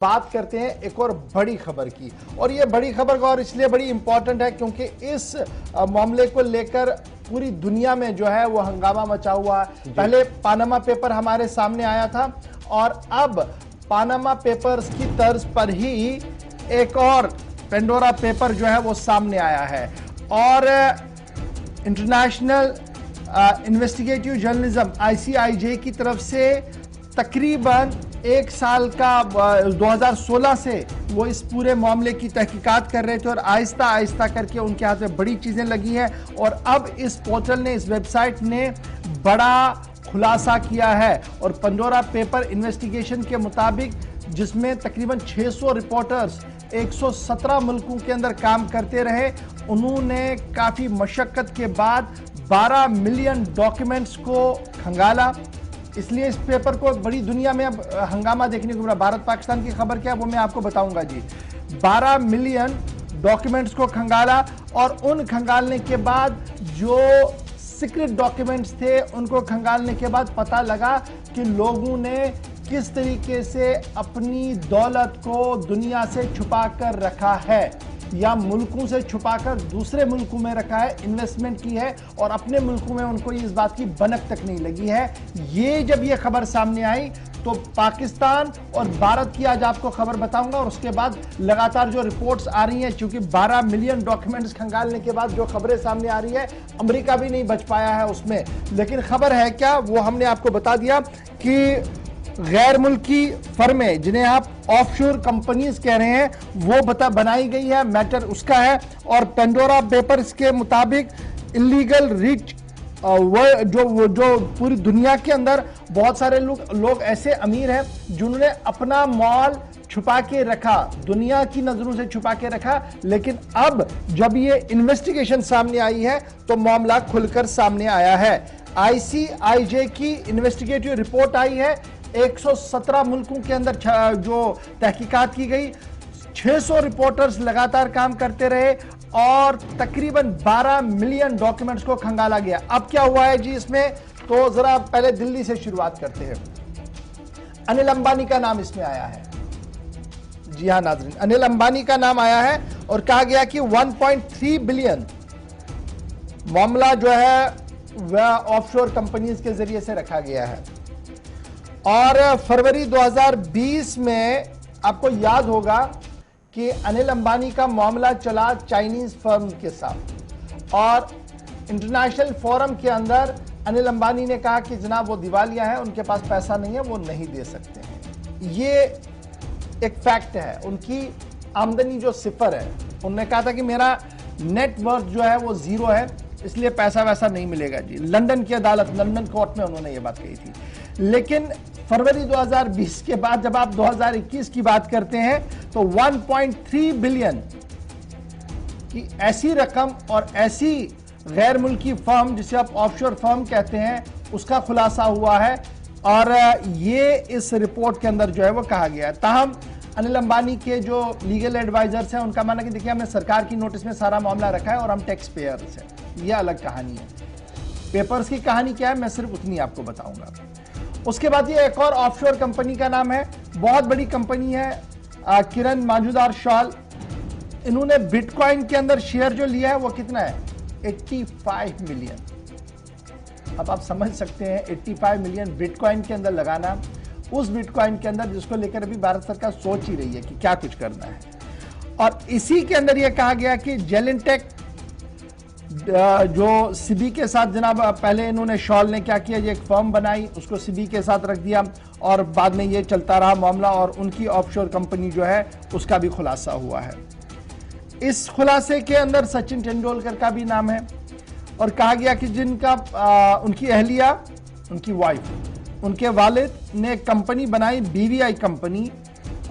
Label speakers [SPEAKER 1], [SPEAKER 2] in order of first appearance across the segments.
[SPEAKER 1] बात करते हैं एक और बड़ी खबर की। और ये बड़ी खबर और इसलिए बड़ी इंपॉर्टेंट है क्योंकि इस मामले को लेकर पूरी दुनिया में जो है वो हंगामा मचा हुआ है। पहले पानामा पेपर हमारे सामने आया था और अब पानामा पेपर्स की तर्ज पर ही एक और पेंडोरा पेपर जो है वो सामने आया है। और इंटरनेशनल इन्वेस्टिगेटिव जर्नलिज्म ICIJ की तरफ से तकरीबन एक साल का 2016 से वो इस पूरे मामले की तहकीकात कर रहे थे और आहिस्ता आहिस्ता करके उनके हाथ में बड़ी चीजें लगी हैं। और अब इस पोर्टल ने, इस वेबसाइट ने बड़ा खुलासा किया है। और पेंडोरा पेपर इन्वेस्टिगेशन के मुताबिक, जिसमें तकरीबन 600 रिपोर्टर्स 117 मुल्कों के अंदर काम करते रहे, उन्होंने काफी मशक्कत के बाद 12 मिलियन डॉक्यूमेंट्स को खंगाला। इसलिए इस पेपर को बड़ी दुनिया में अब हंगामा देखने को मिला। भारत पाकिस्तान की खबर क्या है वो मैं आपको बताऊंगा जी। 12 मिलियन डॉक्यूमेंट्स को खंगाला और उन खंगालने के बाद जो सीक्रेट डॉक्यूमेंट्स थे उनको खंगालने के बाद पता लगा कि लोगों ने किस तरीके से अपनी दौलत को दुनिया से छुपा कर रखा है या मुल्कों से छुपाकर दूसरे मुल्कों में रखा है, इन्वेस्टमेंट की है और अपने मुल्कों में उनको इस बात की भनक तक नहीं लगी है। ये जब ये खबर सामने आई तो पाकिस्तान और भारत की आज आपको खबर बताऊंगा और उसके बाद लगातार जो रिपोर्ट्स आ रही हैं, क्योंकि 12 मिलियन डॉक्यूमेंट्स खंगालने के बाद जो खबरें सामने आ रही है, अमेरिका भी नहीं बच पाया है उसमें। लेकिन खबर है क्या वो हमने आपको बता दिया कि गैर मुल्की फर्में, जिन्हें आप ऑफशोर कंपनीज कह रहे हैं, वो बनाई गई है, मैटर उसका है। और पेंडोरा पेपर्स के मुताबिक इलीगल रिच जो पूरी दुनिया के अंदर बहुत सारे लोग ऐसे अमीर हैं जिन्होंने अपना माल छुपा के रखा, दुनिया की नजरों से छुपा के रखा। लेकिन अब जब ये इन्वेस्टिगेशन सामने आई है तो मामला खुलकर सामने आया है। ICIJ की इन्वेस्टिगेटिव रिपोर्ट आई है। 117 मुल्कों के अंदर जो तहकीकात की गई, 600 रिपोर्टर्स लगातार काम करते रहे और तकरीबन 12 मिलियन डॉक्यूमेंट्स को खंगाला गया। अब क्या हुआ है जी इसमें, तो जरा पहले दिल्ली से शुरुआत करते हैं। अनिल अंबानी का नाम इसमें आया है। जी हां नाज़रीन, अनिल अंबानी का नाम आया है और कहा गया कि 1.3 बिलियन मामला जो है वह ऑफशोर कंपनीज के जरिए से रखा गया है। और फरवरी 2020 में आपको याद होगा कि अनिल अंबानी का मामला चला चाइनीज फर्म के साथ और इंटरनेशनल फोरम के अंदर अनिल अंबानी ने कहा कि जनाब वो दिवालिया है, उनके पास पैसा नहीं है, वो नहीं दे सकते हैं। ये एक फैक्ट है। उनकी आमदनी जो सिफर है, उन्होंने कहा था कि मेरा नेट वर्थ जो है वो 0 है, इसलिए पैसा वैसा नहीं मिलेगा जी। लंदन की अदालत, लंदन कोर्ट में उन्होंने ये बात कही थी। लेकिन फरवरी 2020 के बाद जब आप 2021 की बात करते हैं तो 1.3 बिलियन की ऐसी रकम और ऐसी गैर मुल्की फर्म, जिसे आप ऑफशोर फर्म कहते हैं, उसका खुलासा हुआ है। और ये इस रिपोर्ट के अंदर जो है वो कहा गया है। ताहम अनिल अंबानी के जो लीगल एडवाइजर्स हैं उनका मानना कि देखिए हमने सरकार की नोटिस में सारा मामला रखा है और हम टैक्स पेयर्स हैं। यह अलग कहानी है। पेपर्स की कहानी क्या है मैं सिर्फ उतनी आपको बताऊंगा। उसके बाद ये एक और ऑफशोर कंपनी का नाम है, बहुत बड़ी कंपनी है, किरण मजूमदार शाल। इन्होंने बिटकॉइन के अंदर शेयर जो लिया है वो कितना है, 85 मिलियन। अब आप समझ सकते हैं 85 मिलियन बिटकॉइन के अंदर लगाना, उस बिटकॉइन के अंदर जिसको लेकर अभी भारत सरकार सोच ही रही है कि क्या कुछ करना है। और इसी के अंदर यह कहा गया कि जेलिनटेक जो सिबी के साथ, जनाब पहले इन्होंने शॉल ने क्या किया, ये एक फर्म बनाई, उसको सिबी के साथ रख दिया और बाद में ये चलता रहा मामला और उनकी ऑफशोर कंपनी जो है उसका भी खुलासा हुआ है। इस खुलासे के अंदर सचिन तेंदुलकर का भी नाम है और कहा गया कि जिनका उनकी अहलिया, उनकी वाइफ, उनके वालिद ने कंपनी बनाई, BVI कंपनी,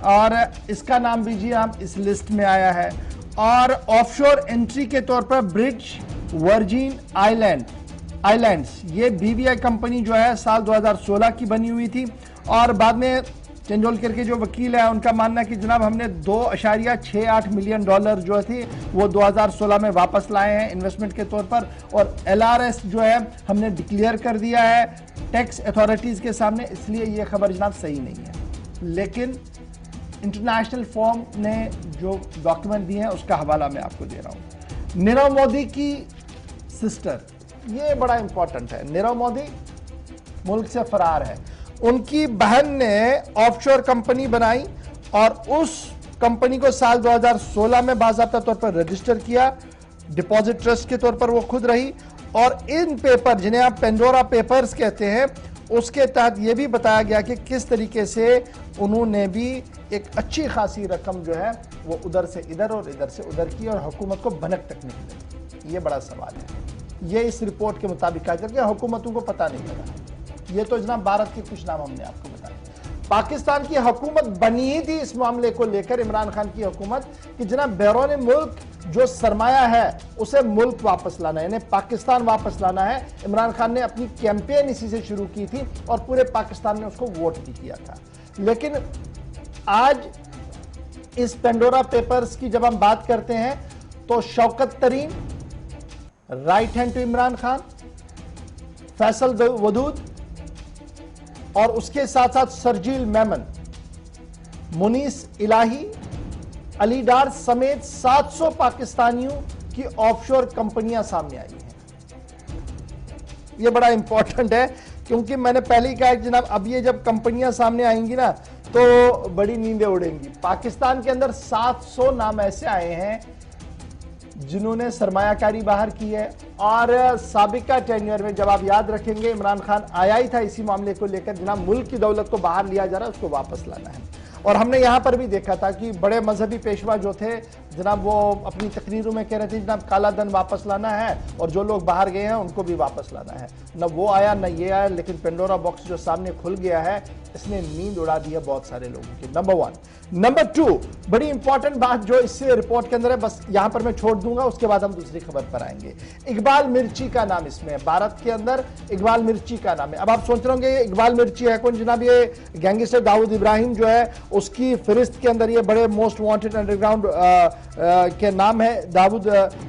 [SPEAKER 1] और इसका नाम भी जी हम इस लिस्ट में आया है। और ऑफशोर एंट्री के तौर पर ब्रिटिश वर्जिन आइलैंड्स, ये BVI कंपनी जो है साल 2016 की बनी हुई थी। और बाद में तेंदुलकर के जो वकील है उनका मानना है कि जनाब हमने $2.68 मिलियन जो थे वो 2016 में वापस लाए हैं इन्वेस्टमेंट के तौर पर। और LRS जो है हमने डिक्लेयर कर दिया है टैक्स अथॉरिटीज के सामने, इसलिए ये खबर जनाब सही नहीं है। लेकिन इंटरनेशनल फॉर्म ने जो डॉक्यूमेंट दिए हैं उसका हवाला मैं आपको दे रहा हूं। नीरव मोदी की सिस्टर, ये बड़ा इंपॉर्टेंट है, नीरव मोदी मुल्क से फरार है, उनकी बहन ने ऑफशोर कंपनी बनाई और उस कंपनी को साल 2016 में बाकायदा तौर पर रजिस्टर किया, डिपॉजिट ट्रस्ट के तौर पर वो खुद रही। और इन पेपर जिन्हें आप पेंडोरा पेपर्स कहते हैं, उसके तहत यह भी बताया गया कि किस तरीके से उन्होंने भी एक अच्छी खासी रकम जो है वो उधर से इधर और इधर से उधर की और हुकूमत को भनक तक नहीं मिली। ये बड़ा सवाल है। ये इस रिपोर्ट के मुताबिक कहा जाए कि हुकूमतों को पता नहीं लगा। ये तो जनाब भारत के कुछ नाम हमने आपको बताया। पाकिस्तान की हुकूमत बनी ही थी इस मामले को लेकर, इमरान खान की हुकूमत, कि जनाब बैरून मुल्क जो सरमाया है उसे मुल्क वापस लाना है, यानी पाकिस्तान वापस लाना है। इमरान खान ने अपनी कैंपेन इसी से शुरू की थी और पूरे पाकिस्तान ने उसको वोट भी किया था। लेकिन आज इस पेंडोरा पेपर्स की जब हम बात करते हैं तो Shaukat Tareen, right hand to Imran Khan, Faisal Vawda और उसके साथ साथ सरजील मेमन, मुनीस इलाही, अली डार समेत 700 पाकिस्तानियों की ऑफशोर कंपनियां सामने आई हैं। यह बड़ा इंपॉर्टेंट है क्योंकि मैंने पहले ही कहा कि जनाब अब ये जब कंपनियां सामने आएंगी ना तो बड़ी नींदें उड़ेंगी। पाकिस्तान के अंदर 700 नाम ऐसे आए हैं जिन्होंने सरमायाकारी बाहर की है। और साबिका टेन्योर में जब आप याद रखेंगे, इमरान खान आया ही था इसी मामले को लेकर, जनाब मुल्क की दौलत को बाहर लिया जा रहा है, उसको वापस लाना है। और हमने यहां पर भी देखा था कि बड़े मजहबी पेशवा जो थे जनाब, वो अपनी तकरीरों में कह रहे थे जनाब काला धन वापस लाना है और जो लोग बाहर गए हैं उनको भी वापस लाना है। न वो आया न ये आया, लेकिन पेंडोरा बॉक्स जो सामने खुल गया है इसने नींद उड़ा दी है बहुत सारे लोगों की। नंबर 1। नंबर 2, बड़ी इंपॉर्टेंट बात जो इस रिपोर्ट के अंदर है, बस यहां पर मैं छोड़ दूंगा, उसके बाद हम दूसरी खबर पर आएंगे। इकबाल मिर्ची का नाम इसमें है, भारत के अंदर इकबाल मिर्ची का नाम है। अब आप सोच रहे होंगे ये इकबाल मिर्ची है कौन? जनाब ये गैंगस्टर दाऊद इब्राहिम जो है उसकी फहरिस्त के अंदर ये बड़े मोस्ट वांटेड अंडरग्राउंड के नाम है दाऊद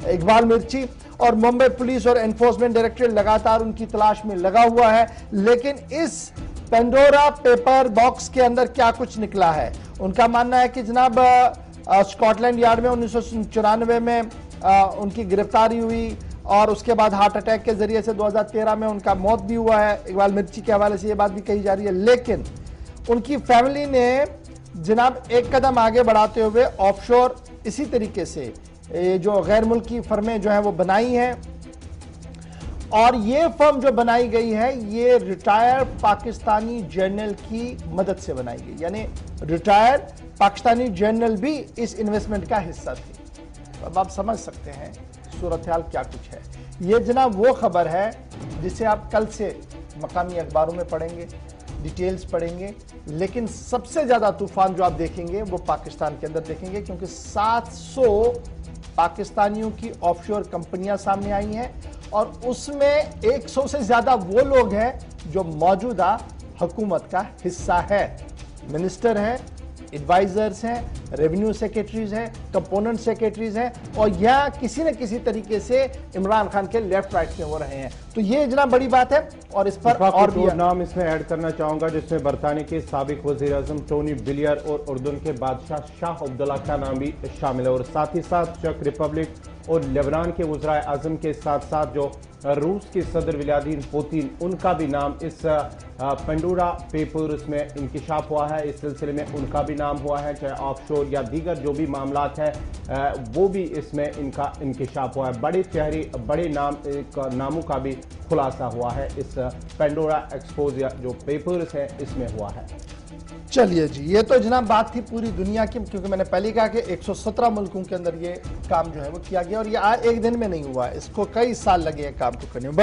[SPEAKER 1] इकबाल मिर्ची। और मुंबई पुलिस और एनफोर्समेंट डायरेक्टरेट लगातार उनकी तलाश में लगा हुआ है। लेकिन इस पेंडोरा पेपर बॉक्स के अंदर क्या कुछ निकला है? उनका मानना है कि जनाब स्कॉटलैंड यार्ड में 1994 में उनकी गिरफ्तारी हुई और उसके बाद हार्ट अटैक के जरिए से 2013 में उनका मौत भी हुआ है। इकबाल मिर्ची के हवाले से ये बात भी कही जा रही है। लेकिन उनकी फैमिली ने जनाब एक कदम आगे बढ़ाते हुए ऑफशोर इसी तरीके से जो गैर मुल्की फर्में जो हैं वो बनाई हैं। और ये फर्म जो बनाई गई है ये रिटायर्ड पाकिस्तानी जनरल की मदद से बनाई गई, यानी रिटायर्ड पाकिस्तानी जनरल भी इस इन्वेस्टमेंट का हिस्सा थे। अब आप समझ सकते हैं सूरत हाल क्या कुछ है। ये जनाब वो खबर है जिसे आप कल से मकामी अखबारों में पढ़ेंगे, डिटेल्स पढ़ेंगे। लेकिन सबसे ज्यादा तूफान जो आप देखेंगे वो पाकिस्तान के अंदर देखेंगे, क्योंकि 700 पाकिस्तानियों की ऑफशोर कंपनियां सामने आई हैं और उसमें 100 से ज्यादा वो लोग हैं जो मौजूदा हुकूमत का हिस्सा है। मिनिस्टर हैं, एडवाइजर्स हैं, रेवेन्यू सेक्रेटरीज हैं, कंपोनेंट सेक्रेटरीज हैं और यह किसी न किसी तरीके से इमरान खान के लेफ्ट राइट में हो रहे हैं। तो ये जनाब बड़ी बात है। और इस पर और भी
[SPEAKER 2] नाम इसमें ऐड करना चाहूंगा, जिसमें बरतानिया के साबिक वजीर आजम टोनी ब्लेयर और उर्दन के बादशाह शाह अब्दुल्ला का नाम भी शामिल है। और साथ ही साथ चेक रिपब्लिक और लेबनान के वज़राए आज़म के साथ साथ जो रूस के सदर व्लादिमीर पुतिन, उनका भी नाम इस पेंडोरा पेपर्स में इंकिशाफ हुआ है। इस सिलसिले में उनका भी नाम हुआ है, चाहे ऑफशोर या दीगर जो भी मामलात है वो भी इसमें इनका इंकिशाफ हुआ है। बड़े चेहरे, बड़े नामों का भी खुलासा हुआ है इस पेंडोरा एक्सपोज या जो पेपर्स है इसमें हुआ है।
[SPEAKER 1] चलिए जी, ये तो जनाब बात थी पूरी दुनिया की, क्योंकि मैंने पहले ही कहा कि 117 मुल्कों के अंदर ये काम जो है वो किया गया और ये एक दिन में नहीं हुआ है, इसको कई साल लगे हैं काम को करने में।